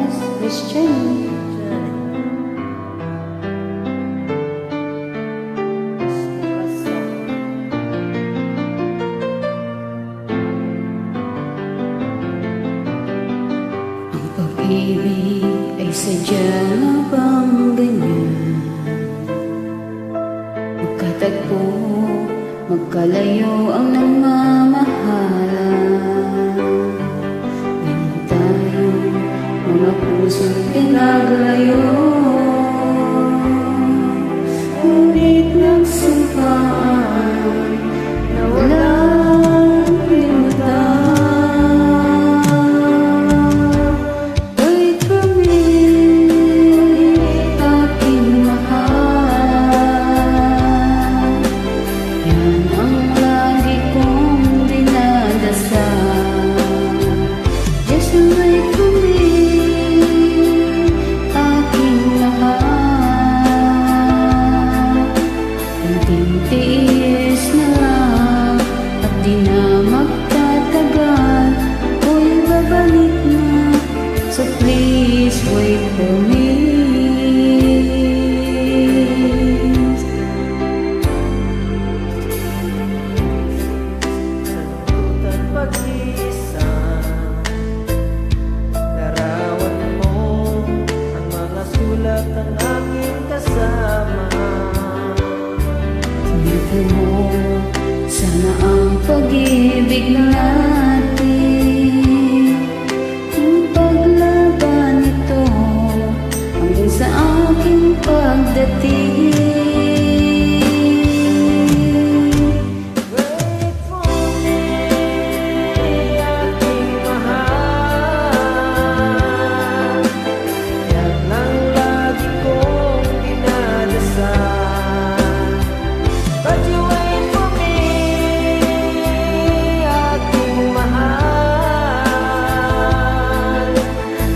voice, Christian. Ang pag-ibig ay sadya na bang ganyan? Magkatagpo, magkalayo ang nagmamahalan. Ganyan tayo, mga puso'y pinaglayo. Ngunit nagsumpaan na walang limutan. Kahit kami aking mahal, yan ang lagi kong dinadasal. Just wait for me, aking mahal. Tintiis na lang at di na magtatagal, ako'y babalik na. So please wait for me. Pag-isa, larawan mo ang mga sulat ng aking kasama. Tingnan mo, sana ang pag-ibig natin, yung paglaban nito hanggang sa aking pagdating. Wait for me, aking mahal. Yan ang lagi kong dinadasal. But you wait for me, aking mahal.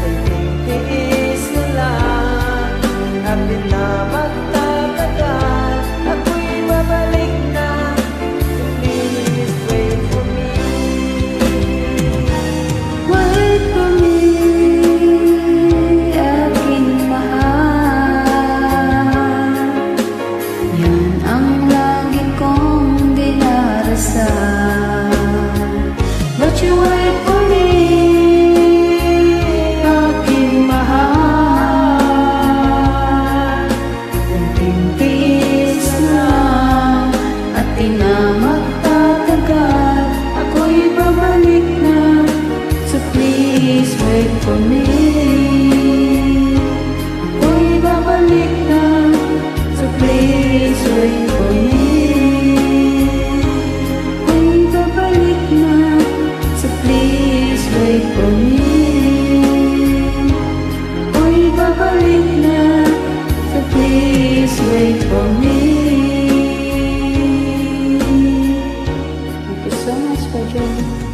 Ay tintiis na lang at di na magtatagal, ako'y babalik na. So please wait for me. Wait for me, aking mahal. Yan ang lagi kong dinarasal. But you wait for me, aking mahal. Tintiis lang at di na magtatagal, ako'y babalik na. So please wait for me. Ako'y babalik na. So please wait for me. Ako'y babalik na. So please wait for me. Ako'y babalik na. So please wait for me. Thank you so much for joining.